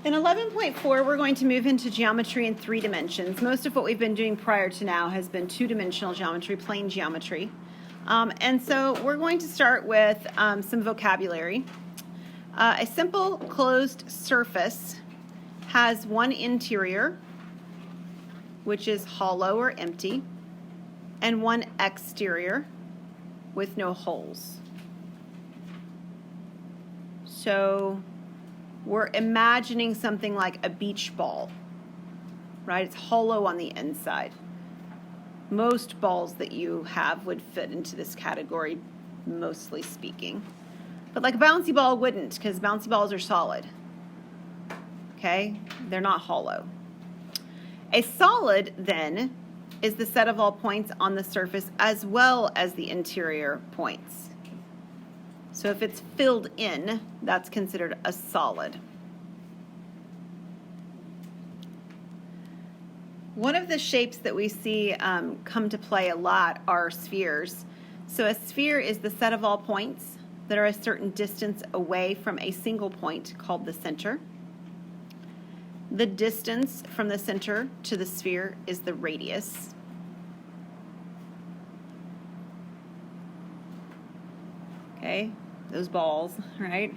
In 11.4, we're going to move into geometry in 3 dimensions. Most of what we've been doing prior to now has been 2-dimensional geometry, plane geometry. And so we're going to start with some vocabulary. A simple closed surface has one interior, which is hollow or empty, and one exterior with no holes. So we're imagining something like a beach ball, right? It's hollow on the inside. Most balls that you have would fit into this category, mostly speaking. But like a bouncy ball wouldn't, because bouncy balls are solid. Okay? They're not hollow. A solid, then, is the set of all points on the surface as well as the interior points. So if it's filled in, that's considered a solid. One of the shapes that we see come to play a lot are spheres. So a sphere is the set of all points that are a certain distance away from a single point called the center. The distance from the center to the sphere is the radius. Okay, those balls, right?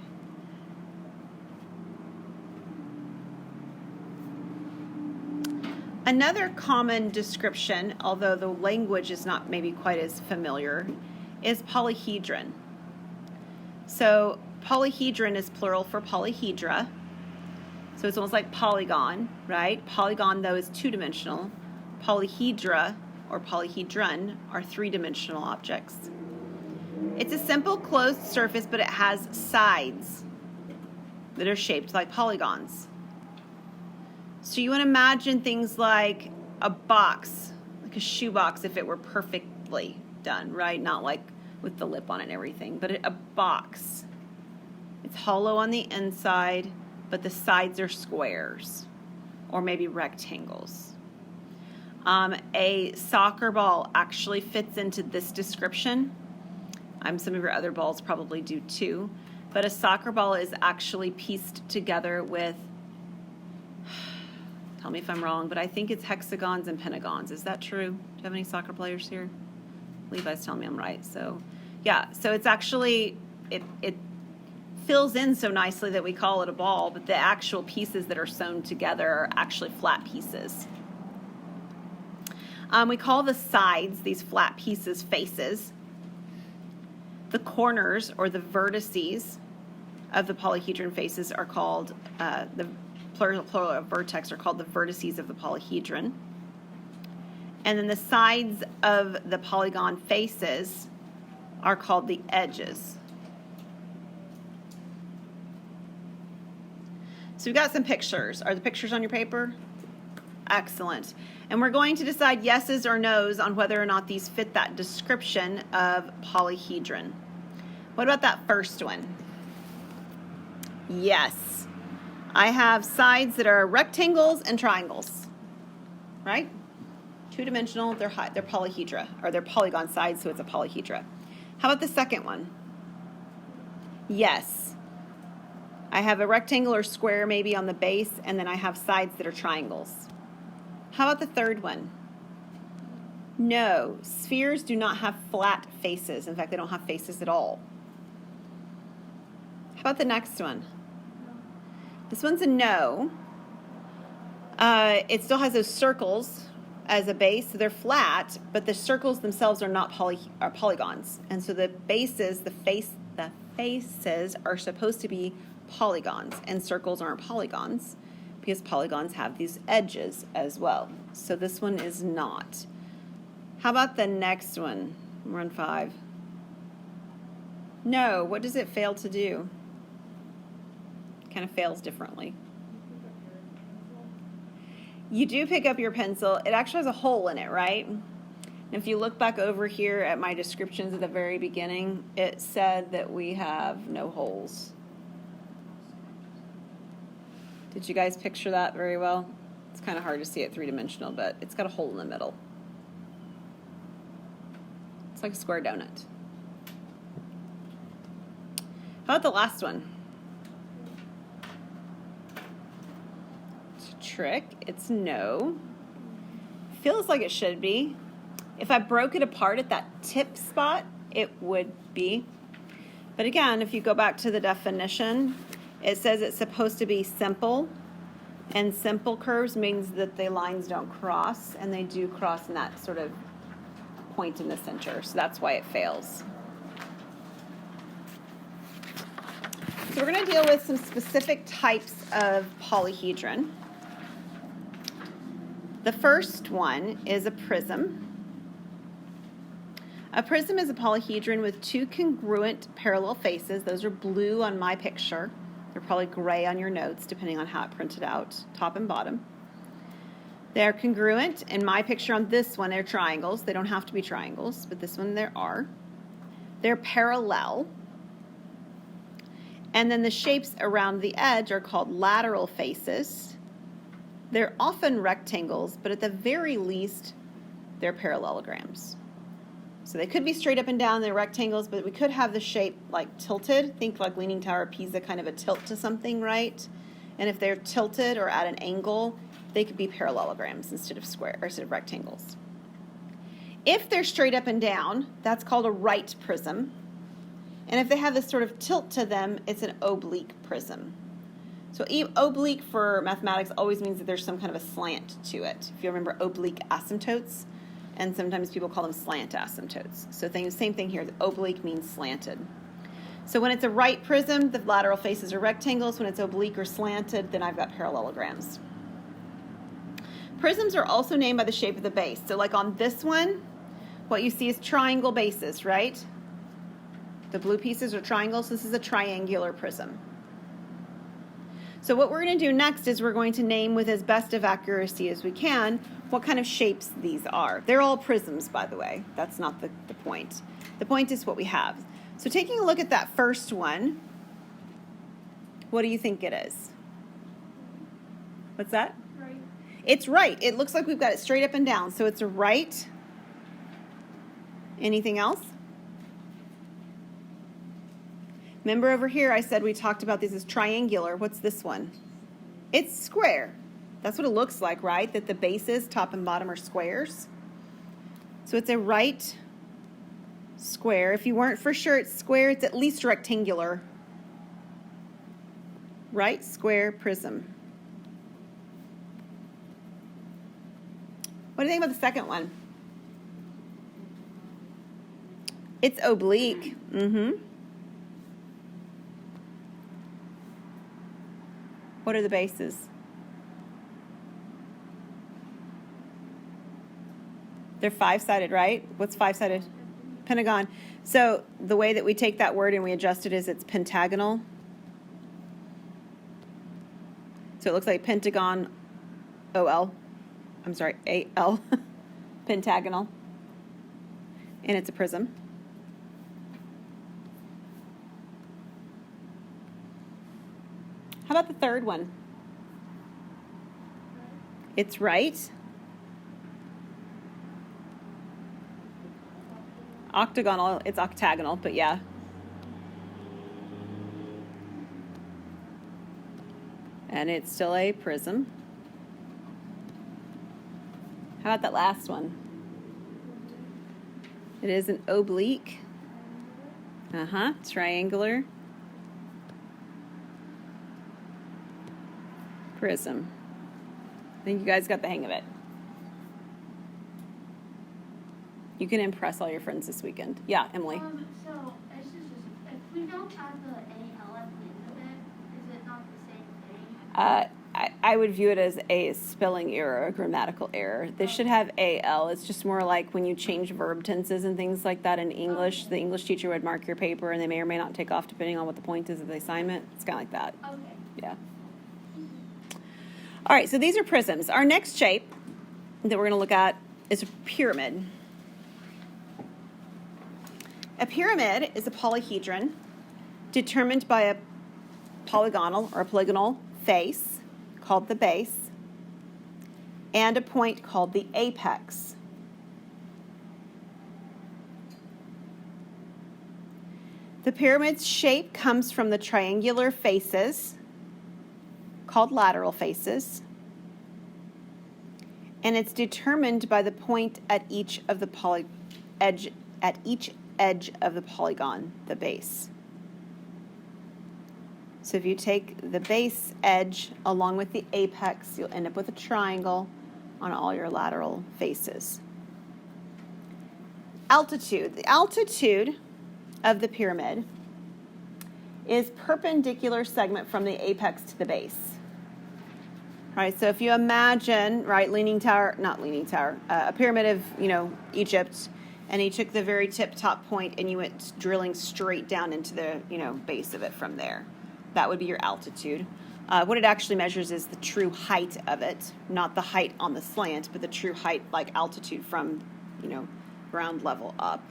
Another common description, although the language is not maybe quite as familiar, is polyhedron. So polyhedron is plural for polyhedra. So it's almost like polygon, right? Polygon, though, is 2-dimensional. Polyhedra or polyhedron are 3-dimensional objects. It's a simple closed surface, but it has sides that are shaped like polygons. So you want to imagine things like a box, like a shoebox if it were perfectly done, right? Not like with the lip on it and everything, but a box. It's hollow on the inside, but the sides are squares or maybe rectangles. A soccer ball actually fits into this description. Some of your other balls probably do too, but a soccer ball is actually pieced together with, tell me if I'm wrong, but I think it's hexagons and pentagons. Is that true? Do you have any soccer players here? Levi's telling me I'm right. So yeah, so it's actually, it fills in so nicely that we call it a ball, but the actual pieces that are sewn together are actually flat pieces. We call the sides, these flat pieces, faces. The corners or the vertices of the polyhedron faces are called, the plural of vertex are called the vertices of the polyhedron. And then the sides of the polygon faces are called the edges. So we've got some pictures. Are the pictures on your paper? Excellent. And we're going to decide yeses or nos on whether or not these fit that description of polyhedron. What about that first one? Yes. I have sides that are rectangles and triangles, right? 2-dimensional, they're polyhedra, or they're polygon sides, so it's a polyhedra. How about the second one? Yes. I have a rectangle or square maybe on the base, and then I have sides that are triangles. How about the third one? No, spheres do not have flat faces. In fact, they don't have faces at all. How about the next one? This one's a no. It still has those circles as a base, so they're flat, but the circles themselves are not polygons. And so the bases, the faces are supposed to be polygons, and circles aren't polygons because polygons have these edges as well. So this one is not. How about the next one? We're on 5. No, what does it fail to do? It kind of fails differently. You do pick up your pencil. It actually has a hole in it, right? And if you look back over here at my descriptions at the very beginning, it said that we have no holes. Did you guys picture that very well? It's kind of hard to see it 3-dimensional, but it's got a hole in the middle. It's like a square donut. How about the last one? trick. It's no. Feels like it should be. If I broke it apart at that tip spot, it would be. But again, if you go back to the definition, it says it's supposed to be simple. And simple curves means that the lines don't cross, and they do cross in that sort of point in the center. So that's why it fails. So we're going to deal with some specific types of polyhedron. The first one is a prism. A prism is a polyhedron with two congruent parallel faces. Those are blue on my picture. They're probably gray on your notes, depending on how it printed out, top and bottom. They're congruent. In my picture on this one, they're triangles. They don't have to be triangles, but this one there are. They're parallel. And then the shapes around the edge are called lateral faces. They're often rectangles, but at the very least, they're parallelograms. So they could be straight up and down, they're rectangles, but we could have the shape like tilted. Think like Leaning Tower of Pisa, kind of a tilt to something, right? And if they're tilted or at an angle, they could be parallelograms instead of rectangles. If they're straight up and down, that's called a right prism. And if they have this sort of tilt to them, it's an oblique prism. So oblique for mathematics always means that there's some kind of a slant to it. If you remember oblique asymptotes, and sometimes people call them slant asymptotes. So same thing here, the oblique means slanted. So when it's a right prism, the lateral faces are rectangles. When it's oblique or slanted, then I've got parallelograms. Prisms are also named by the shape of the base. So like on this one, what you see is triangle bases, right? The blue pieces are triangles. This is a triangular prism. So what we're going to do next is we're going to name with as best of accuracy as we can what kind of shapes these are. They're all prisms, by the way. That's not the point. The point is what we have. So taking a look at that first one, what do you think it is? What's that? Right. It's right. It looks like we've got it straight up and down. So it's a right. Anything else? Remember over here I said we talked about these as triangular. What's this one? It's square. That's what it looks like, right? That the bases, top and bottom, are squares. So it's a right square. If you weren't for sure it's square, it's at least rectangular. Right square prism. What do you think about the second one? It's oblique. What are the bases? They're five-sided, right? What's five-sided? Pentagon. So the way that we take that word and we adjust it is it's pentagonal. So it looks like pentagon, O-L. I'm sorry, A-L. Pentagonal. And it's a prism. How about the third one? It's right. Octagonal, it's octagonal, but yeah. And it's still a prism. How about that last one? It is an oblique. Triangular. Prism. I think you guys got the hang of it. You can impress all your friends this weekend. Yeah, Emily. So it's just if we don't add the AL at the end of it, is it not the same thing? I would view it as a spelling error, a grammatical error. They should have AL. It's just more like when you change verb tenses and things like that in English, the English teacher would mark your paper and they may or may not take off depending on what the point is of the assignment. It's kind of like that. Okay. Yeah. All right, so these are prisms. Our next shape that we're going to look at is a pyramid. A pyramid is a polyhedron determined by a polygonal face called the base and a point called the apex. The pyramid's shape comes from the triangular faces called lateral faces And it's determined by the point at each of the edge of the polygon, the base. So if you take the base edge along with the apex, you'll end up with a triangle on all your lateral faces. Altitude. The altitude of the pyramid is perpendicular segment from the apex to the base. Right, so if you imagine, right, a pyramid of, Egypt, and you took the very top point and you went drilling straight down into the, base of it from there. That would be your altitude. What it actually measures is the true height of it, not the height on the slant, but the true height, like altitude from, ground level up.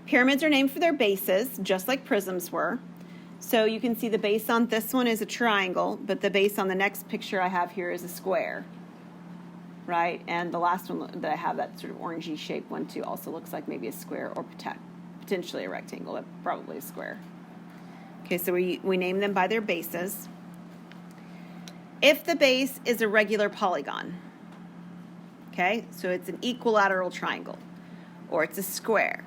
Pyramids are named for their bases, just like prisms were. So you can see the base on this one is a triangle, but the base on the next picture I have here is a square, right? And the last one that I have, that sort of orangey shaped one too, also looks like maybe a square or potentially a rectangle, but probably a square. Okay, so we name them by their bases. If the base is a regular polygon, okay, so it's an equilateral triangle, or it's a square,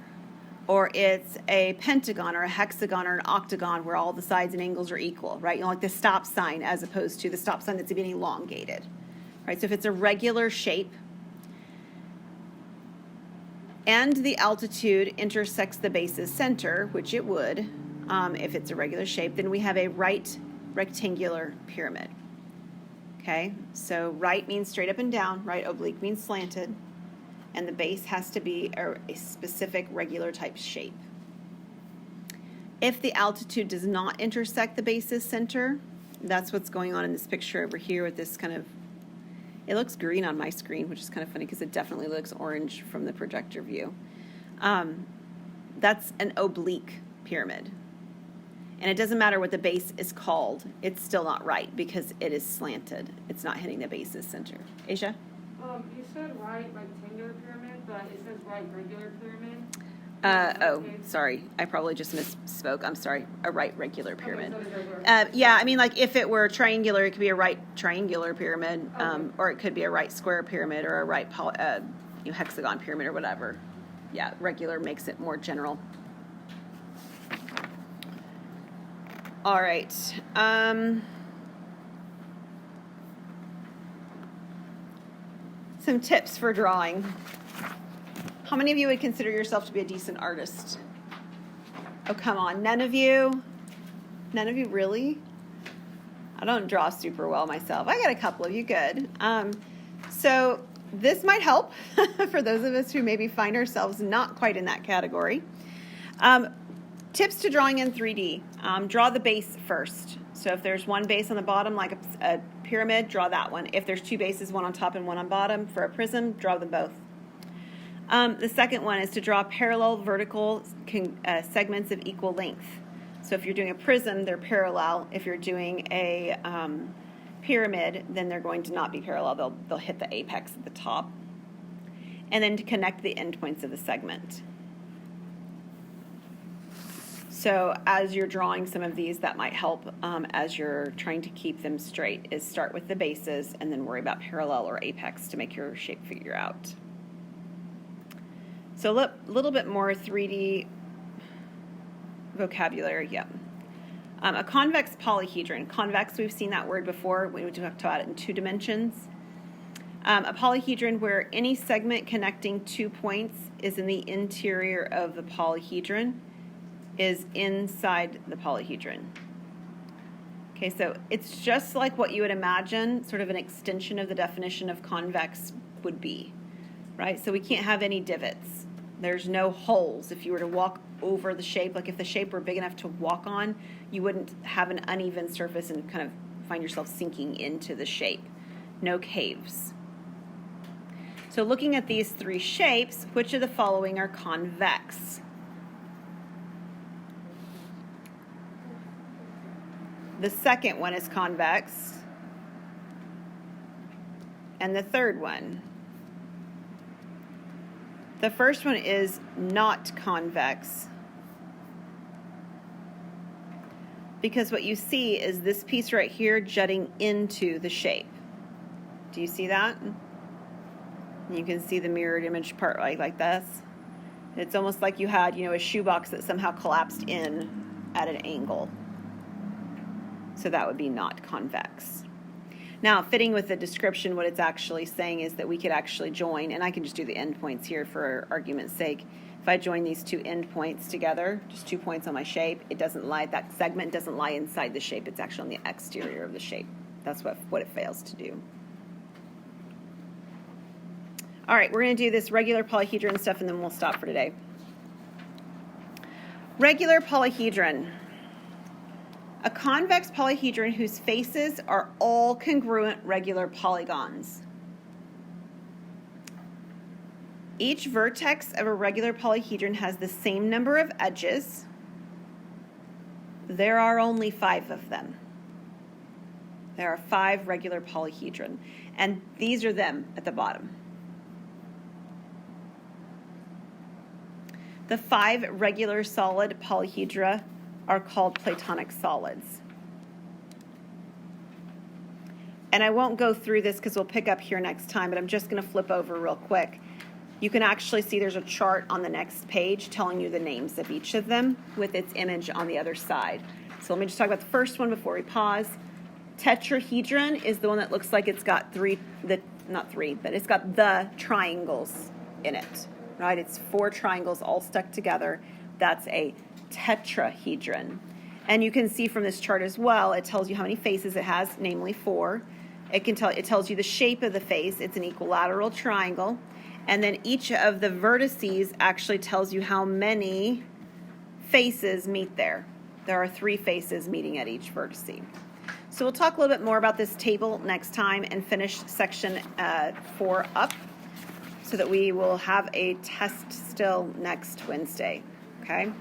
or it's a pentagon or a hexagon or an octagon where all the sides and angles are equal, right? Like the stop sign as opposed to the stop sign that's being elongated, right? So if it's a regular shape and the altitude intersects the base's center, which it would, if it's a regular shape, then we have a right rectangular pyramid. Okay, so right means straight up and down, right oblique means slanted, and the base has to be a specific regular type shape. If the altitude does not intersect the base's center, that's what's going on in this picture over here with this kind of, it looks green on my screen, which is kind of funny because it definitely looks orange from the projector view. That's an oblique pyramid. And it doesn't matter what the base is called, it's still not right because it is slanted. It's not hitting the base's center. Asia? You said right rectangular pyramid, but it says right regular pyramid. Sorry. I probably just misspoke. I'm sorry. A right regular pyramid. Okay, so regular. Yeah, I mean, like if it were triangular, it could be a right triangular pyramid, or it could be a right square pyramid or a right hexagon pyramid or whatever. Yeah, regular makes it more general. All right. Some tips for drawing. How many of you would consider yourself to be a decent artist? Oh, come on. None of you? None of you really? I don't draw super well myself. I got a couple of you. Good. So this might help for those of us who maybe find ourselves not quite in that category. Tips to drawing in 3D. Draw the base first. So if there's one base on the bottom, like a pyramid, draw that one. If there's two bases, one on top and one on bottom for a prism, draw them both. The second one is to draw parallel vertical segments of equal length. So if you're doing a prism, they're parallel. If you're doing a pyramid, then they're going to not be parallel. They'll hit the apex at the top. And then to connect the endpoints of the segment. So as you're drawing some of these, that might help as you're trying to keep them straight, is start with the bases and then worry about parallel or apex to make your shape figure out. So a little bit more 3D vocabulary, yeah. A convex polyhedron. Convex, we've seen that word before when we talked about it in 2 dimensions. A polyhedron where any segment connecting 2 points is in the interior of the polyhedron is inside the polyhedron. Okay, so it's just like what you would imagine sort of an extension of the definition of convex would be, right? So we can't have any divots. There's no holes. If you were to walk over the shape, like if the shape were big enough to walk on, you wouldn't have an uneven surface and kind of find yourself sinking into the shape. No caves. So looking at these 3 shapes, which of the following are convex? The second one is convex. And the third one. The first one is not convex. Because what you see is this piece right here jutting into the shape. Do you see that? You can see the mirrored image part like this. It's almost like you had, a shoebox that somehow collapsed in at an angle. So that would be not convex. Now, fitting with the description, what it's actually saying is that we could actually join, and I can just do the endpoints here for argument's sake. If I join these two endpoints together, just 2 points on my shape, that segment doesn't lie inside the shape. It's actually on the exterior of the shape. That's what it fails to do. All right, we're going to do this regular polyhedron stuff, and then we'll stop for today. Regular polyhedron. A convex polyhedron whose faces are all congruent regular polygons. Each vertex of a regular polyhedron has the same number of edges. There are only 5 of them. There are 5 regular polyhedron, and these are them at the bottom. The 5 regular solid polyhedra are called Platonic solids. And I won't go through this because we'll pick up here next time, but I'm just going to flip over real quick. You can actually see there's a chart on the next page telling you the names of each of them with its image on the other side. So let me just talk about the first one before we pause. Tetrahedron is the one that looks like it's got it's got the triangles in it, right? It's 4 triangles all stuck together. That's a tetrahedron. And you can see from this chart as well, it tells you how many faces it has, namely 4. It tells you the shape of the face. It's an equilateral triangle. And then each of the vertices actually tells you how many faces meet there. There are 3 faces meeting at each vertice. So we'll talk a little bit more about this table next time and finish section 4 up so that we will have a test still next Wednesday. Okay?